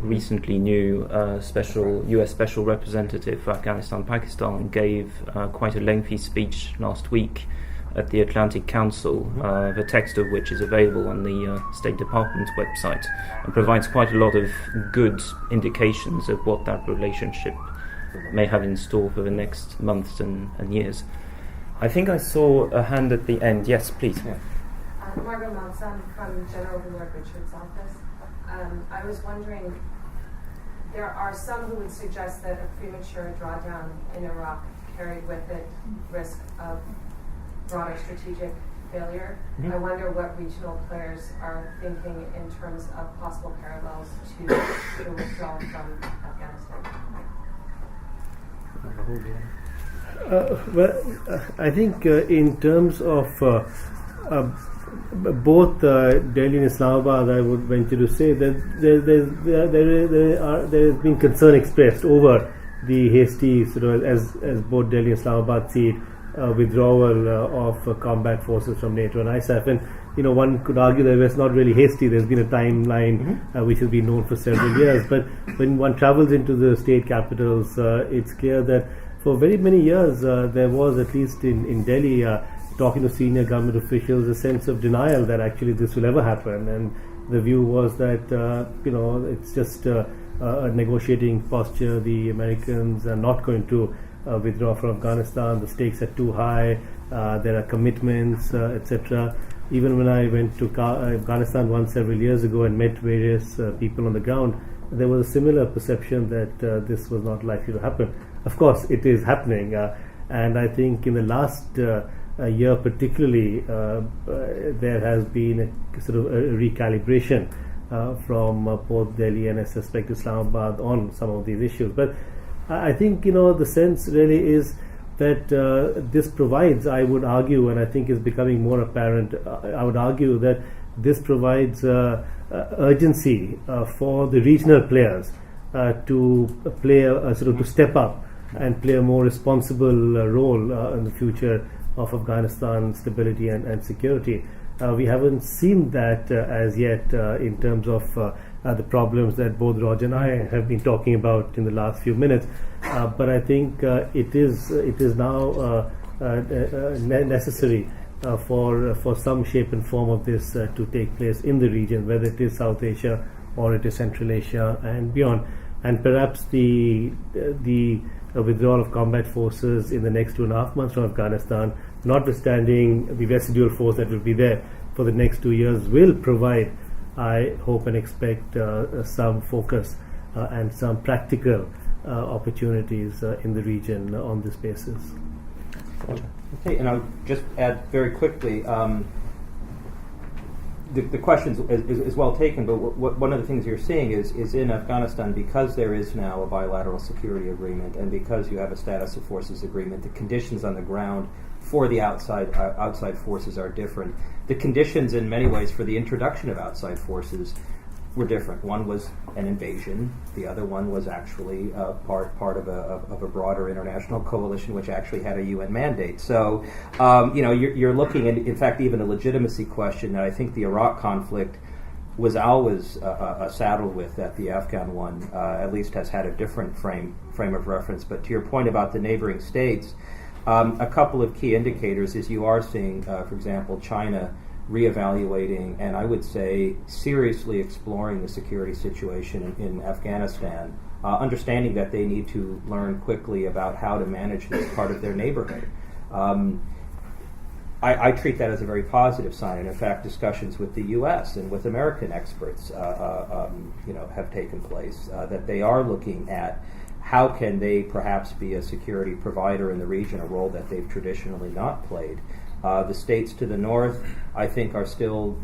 recently new U.S. Special Representative for Afghanistan-Pakistan, gave quite a lengthy speech last week at the Atlantic Council, the text of which is available on the State Department's website, and provides quite a lot of good indications of what that relationship may have in store for the next months and years. I think I saw a hand at the end. Yes, please. Yeah. Margot Malson from General Lord Richard's office. I was wondering, there are some who would suggest that a premature drawdown in Iraq carried with it risk of broader strategic failure. Mm-hmm. I wonder what regional players are thinking in terms of possible parallels to the withdrawal from Afghanistan. I think in terms of both Delhi and Islamabad, I would venture to say that there has been concern expressed over the hasty, as both Delhi and Islamabad see it, withdrawal of combat forces from NATO and ISAF. And one could argue that it's not really hasty. There's been a timeline which has been known for several years. But when one travels into the state capitals, it's clear that for very many years there was, at least in Delhi, talking to senior government officials, a sense of denial that actually this will ever happen, and the view was that it's just a negotiating posture. The Americans are not going to withdraw from Afghanistan. The stakes are too high. There are commitments, etc. Even when I went to Afghanistan once several years ago and met various people on the ground, there was a similar perception that this was not likely to happen. Of course, it is happening, and I think in the last year particularly, there has been a sort of a recalibration from both Delhi and I suspect Islamabad on some of these issues. But I think the sense really is that this provides, I would argue, and I think is becoming more apparent, I would argue that this provides urgency for the regional players to play to step up and play a more responsible role in the future of Afghanistan stability and security. We haven't seen that as yet in terms of the problems that both Roger and I have been talking about in the last few minutes. But I think it is now necessary for some shape and form of this to take place in the region, whether it is South Asia or it is Central Asia and beyond. And perhaps the withdrawal of combat forces in the next 2.5 months from Afghanistan, notwithstanding the residual force that will be there for the next 2 years, will provide, I hope and expect, some focus and some practical opportunities in the region on this basis. Okay, and I'll just add very quickly, the question is well taken, but one of the things you're seeing is in Afghanistan, because there is now a bilateral security agreement and because you have a status of forces agreement, the conditions on the ground for the outside forces are different. The conditions in many ways for the introduction of outside forces were different. One was an invasion. The other one was actually part of a broader international coalition, which actually had a UN mandate. So, you're looking at, in fact, even a legitimacy question that I think the Iraq conflict was always saddled with, that the Afghan one at least has had a different frame of reference. But to your point about the neighboring states, a couple of key indicators is you are seeing, for example, China reevaluating and I would say seriously exploring the security situation in Afghanistan, understanding that they need to learn quickly about how to manage this part of their neighborhood. I treat that as a very positive sign, and in fact discussions with the U.S. and with American experts have taken place, that they are looking at how can they perhaps be a security provider in the region, a role that they've traditionally not played. The states to the north, I think, are still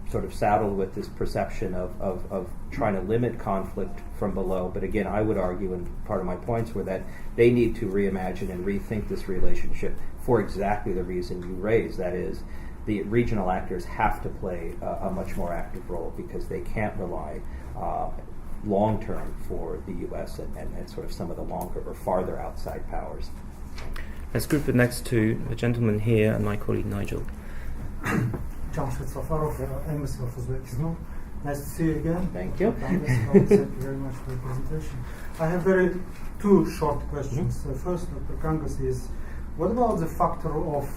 sort of saddled with this perception of trying to limit conflict from below. But again, I would argue, and part of my points were that they need to reimagine and rethink this relationship for exactly the reason you raised. That is, the regional actors have to play a much more active role because they can't rely long-term for the U.S. and sort of some of the longer or farther outside powers. Let's group it next to the gentleman here and my colleague Nigel. John Schwitz-Safarov, Embassy of Uzbekistan. Nice to see you again. Thank you. Thank you very much for the presentation. I have two short questions. First, Dr. Kangas, is what about the factor of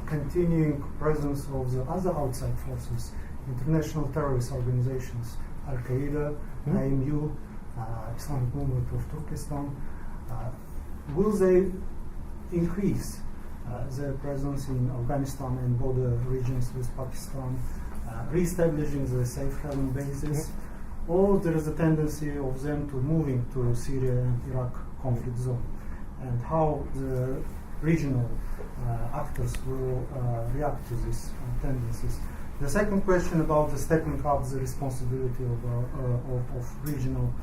continuing presence of the other outside forces, international terrorist organizations, Al-Qaeda, IMU, Islamic Movement of Turkestan? Will they increase their presence in Afghanistan and border regions with Pakistan, re-establishing the safe haven bases, or there is a tendency of them to moving to Syria and Iraq conflict zone, and how the regional actors will react to these tendencies. The second question about the stepping up the responsibility of regional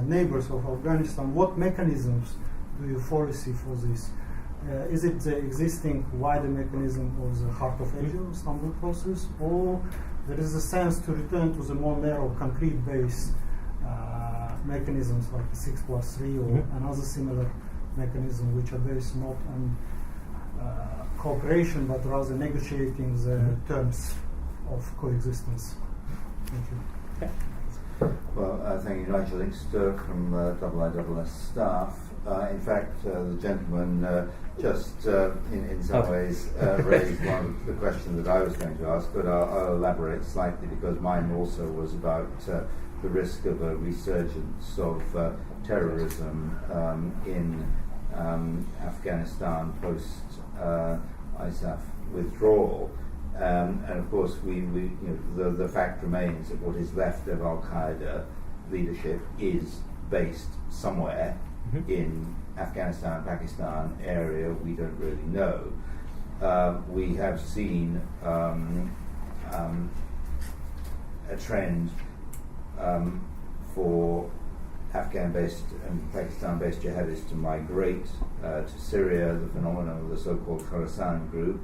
neighbors of Afghanistan. What mechanisms do you foresee for this? Is it the existing wider mechanism of the Heart of Asia, Istanbul process, or there is a sense to return to the more narrow, concrete-based mechanisms like the 6+3 or another similar mechanism, which are based not on cooperation but rather negotiating the terms of coexistence? Thank you. Okay. Well, thank you, Nigel Inkster from IISS staff. In fact, the gentleman just in some ways raised one of the questions that I was going to ask, but I'll elaborate slightly because mine also was about the risk of a resurgence of terrorism in Afghanistan post ISAF withdrawal. And of course, the fact remains that what is left of Al-Qaeda leadership is based somewhere in Afghanistan, Pakistan area. We don't really know. We have seen a trend for Afghan-based and Pakistan-based jihadists to migrate to Syria, the phenomenon of the so-called Khorasan group.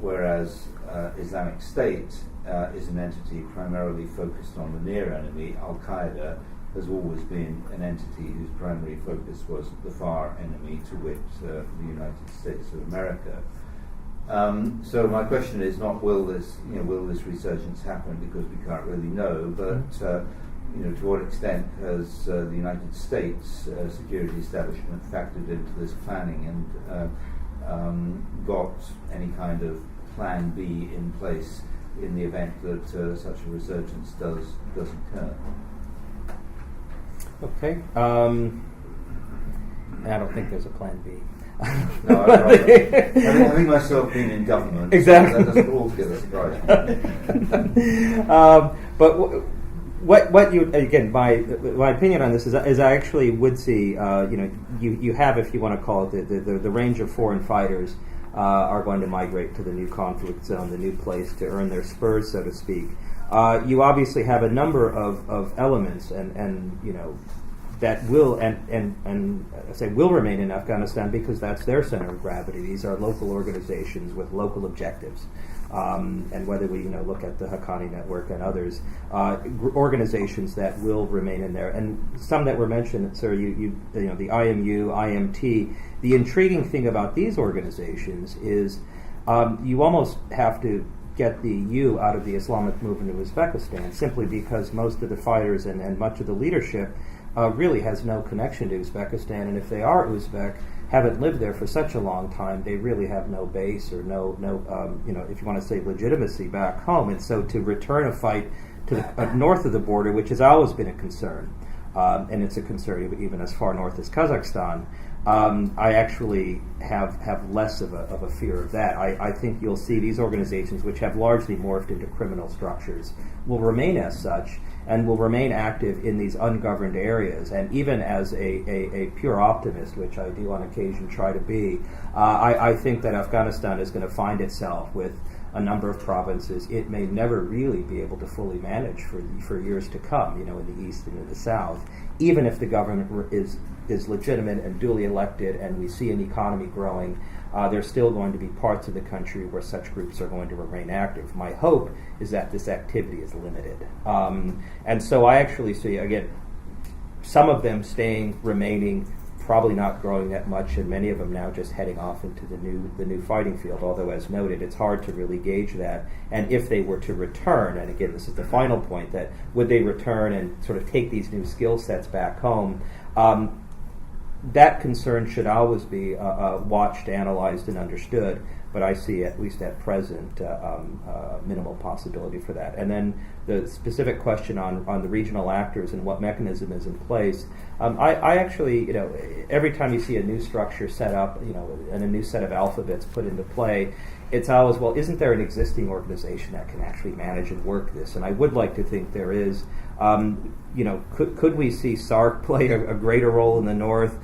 Whereas Islamic State is an entity primarily focused on the near enemy, Al-Qaeda has always been an entity whose primary focus was the far enemy, to wit the United States of America. So my question is not will this resurgence happen, because we can't really know, but to what extent has the United States security establishment factored into this planning and got any kind of plan B in place in the event that such a resurgence does occur? Okay. I don't think there's a plan B. No, having myself been in government, exactly. So that doesn't altogether surprise me. But what you, again, my opinion on this is I actually would see you have, if you want to call it, the range of foreign fighters are going to migrate to the new conflict zone, the new place, to earn their spurs, so to speak. You obviously have a number of elements and that will and I say will remain in Afghanistan because that's their center of gravity. These are local organizations with local objectives, and whether we look at the Haqqani Network and others, organizations that will remain in there, and some that were mentioned, sir. The IMU, IMT. The intriguing thing about these organizations is you almost have to get the U out of the Islamic movement of Uzbekistan, simply because most of the fighters and much of the leadership really has no connection to Uzbekistan, and if they are Uzbek, haven't lived there for such a long time, they really have no base or no if you want to say legitimacy back home. And so to return a fight to the north of the border, which has always been a concern, and it's a concern even as far north as Kazakhstan, I actually have less of a fear of that. I think you'll see these organizations, which have largely morphed into criminal structures, will remain as such and will remain active in these ungoverned areas. And even as a pure optimist, which I do on occasion try to be, I think that Afghanistan is going to find itself with a number of provinces it may never really be able to fully manage for years to come, in the east and in the south. Even if the government is legitimate and duly elected and we see an economy growing, there's still going to be parts of the country where such groups are going to remain active. My hope is that this activity is limited. And so I actually see, again, some of them remaining, probably not growing that much, and many of them now just heading off into the new fighting field, although as noted, it's hard to really gauge that. And if they were to return, and again, this is the final point, that would they return and sort of take these new skill sets back home, that concern should always be watched, analyzed, and understood, but I see, at least at present, minimal possibility for that. And then the specific question on the regional actors and what mechanism is in place, I actually, every time you see a new structure set up, and a new set of alphabets put into play, it's always, well, isn't there an existing organization that can actually manage and work this? And I would like to think there is. Could we see SARC play a greater role in the north?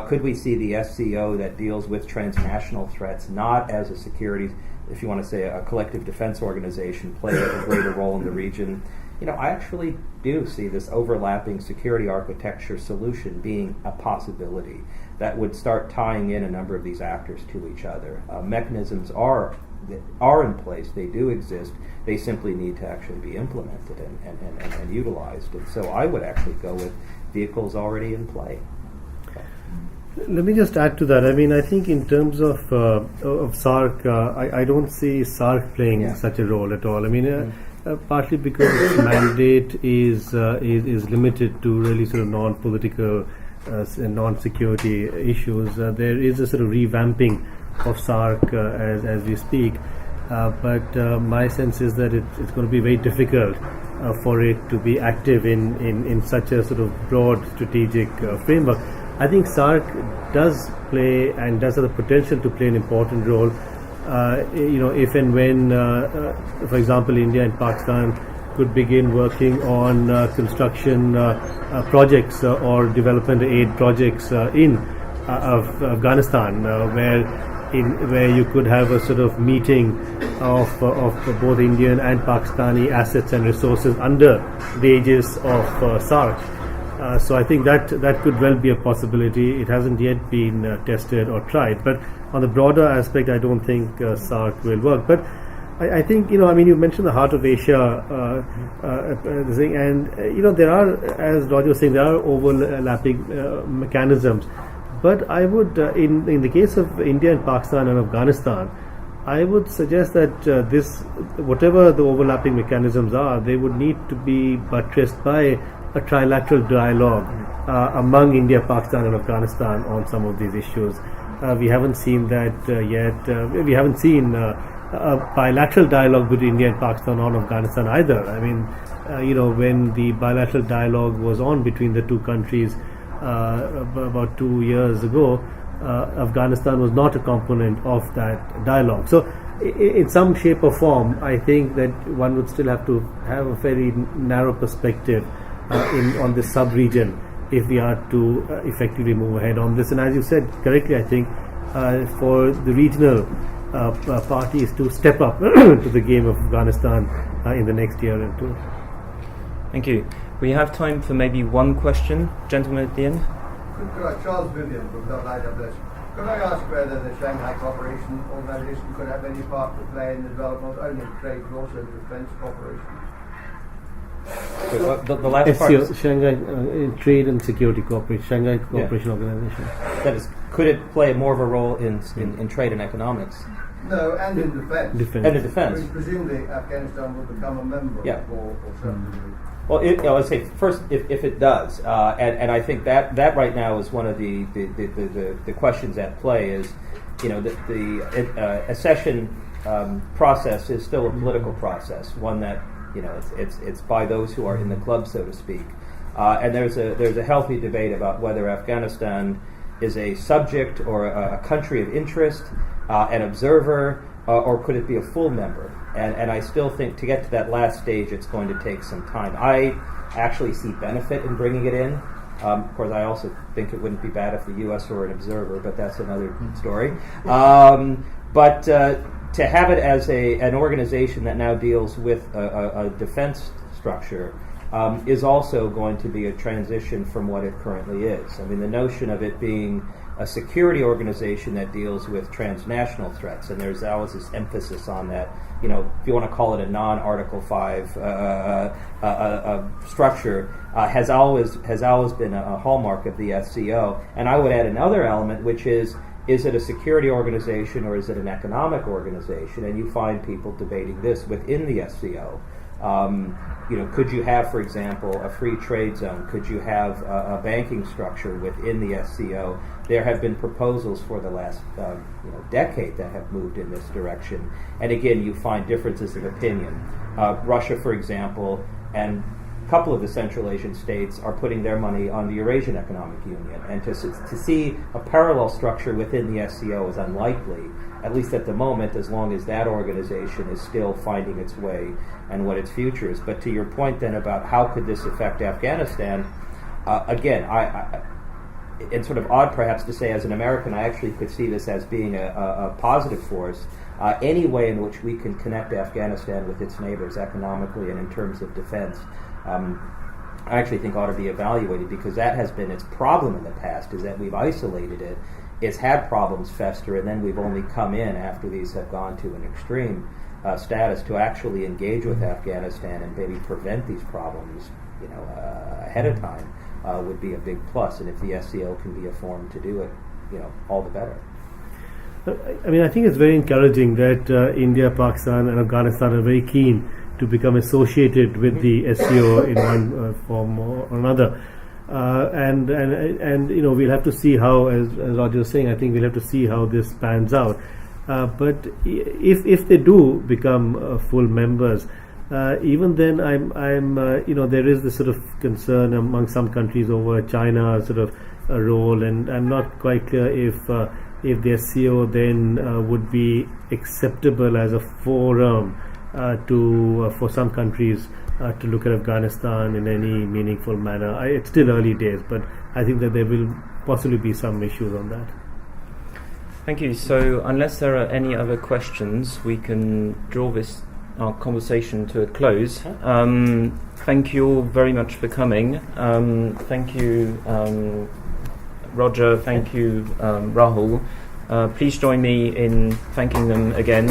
Could we see the SCO that deals with transnational threats, not as a security, if you want to say a collective defense organization, play a greater role in the region? I actually do see this overlapping security architecture solution being a possibility that would start tying in a number of these actors to each other. Mechanisms are in place, they do exist, they simply need to actually be implemented and utilized. And so I would actually go with vehicles already in play. Let me just add to that. I mean, I think in terms of SARC, I don't see SARC playing such a role at all. I mean, partly because its mandate is limited to really sort of non-political, non-security issues. There is a sort of revamping of SARC as we speak, but my sense is that it's going to be very difficult for it to be active in such a sort of broad strategic framework. I think SARC does play and does have the potential to play an important role. If and when, for example, India and Pakistan could begin working on construction projects or development aid projects in Afghanistan, where you could have a sort of meeting of both Indian and Pakistani assets and resources under the aegis of SARC. So I think that could well be a possibility. It hasn't yet been tested or tried, but on the broader aspect, I don't think SARC will work. But I think, you mentioned the Heart of Asia thing, and there are, as Roger was saying, there are overlapping mechanisms. But I would, in the case of India and Pakistan and Afghanistan, I would suggest that whatever the overlapping mechanisms are, they would need to be buttressed by a trilateral dialogue among India, Pakistan, and Afghanistan on some of these issues. We haven't seen that yet. We haven't seen a bilateral dialogue between India and Pakistan on Afghanistan either. I mean, when the bilateral dialogue was on between the two countries about 2 years ago, Afghanistan was not a component of that dialogue. So in some shape or form, I think that one would still have to have a very narrow perspective on this sub-region if we are to effectively move ahead on this. And as you said correctly, I think for the regional parties to step up to the game of Afghanistan in the next year or two. Thank you. We have time for maybe one question. Gentleman at the end. Charles William from IWS. Could I ask whether the Shanghai Cooperation Organization could have any part to play in the development not only of trade but also the defense cooperation? The last part SCO, Shanghai Trade and Security Cooperation, Shanghai Cooperation Organization. That is, could it play more of a role in trade and economics? No, and in defense. And in defense. Which presumably Afghanistan will become a member Yeah. or certainly. Well, let's say first, if it does, and I think that right now is one of the questions at play is, the accession process is still a political process, one that it's by those who are in the club, so to speak, and there's a healthy debate about whether Afghanistan is a subject or a country of interest, an observer, or could it be a full member? And I still think to get to that last stage, it's going to take some time. I actually see benefit in bringing it in. Of course, I also think it wouldn't be bad if the U.S. were an observer, but that's another story. But to have it as an organization that now deals with a defense structure is also going to be a transition from what it currently is. I mean, the notion of it being a security organization that deals with transnational threats, and there's always this emphasis on that. If you want to call it a non-Article 5 structure, has always been a hallmark of the SCO. And I would add another element, which is it a security organization or is it an economic organization? And you find people debating this within the SCO. Could you have, for example, a free trade zone? Could you have a banking structure within the SCO? There have been proposals for the last decade that have moved in this direction. And again, you find differences of opinion. Russia, for example, and a couple of the Central Asian states are putting their money on the Eurasian Economic Union. And to see a parallel structure within the SCO is unlikely, at least at the moment, as long as that organization is still finding its way and what its future is. But to your point then about how could this affect Afghanistan, again, it's sort of odd perhaps to say as an American, I actually could see this as being a positive force. Any way in which we can connect Afghanistan with its neighbors economically and in terms of defense, I actually think ought to be evaluated, because that has been its problem in the past, is that we've isolated it. It's had problems fester, and then we've only come in after these have gone to an extreme status to actually engage with Afghanistan and maybe prevent these problems, ahead of time would be a big plus. And if the SCO can be a forum to do it, all the better. I mean, I think it's very encouraging that India, Pakistan, and Afghanistan are very keen to become associated with the SCO in one form or another. And we'll have to see how, as Roger was saying, I think we'll have to see how this pans out. But if they do become full members, even then, there is this sort of concern among some countries over China's sort of role, and I'm not quite clear if the SCO then would be acceptable as a forum for some countries to look at Afghanistan in any meaningful manner. It's still early days, but I think that there will possibly be some issues on that. Thank you. So unless there are any other questions, we can draw our conversation to a close. Thank you all very much for coming. Thank you, Roger. Thank you, Rahul. Please join me in thanking them again.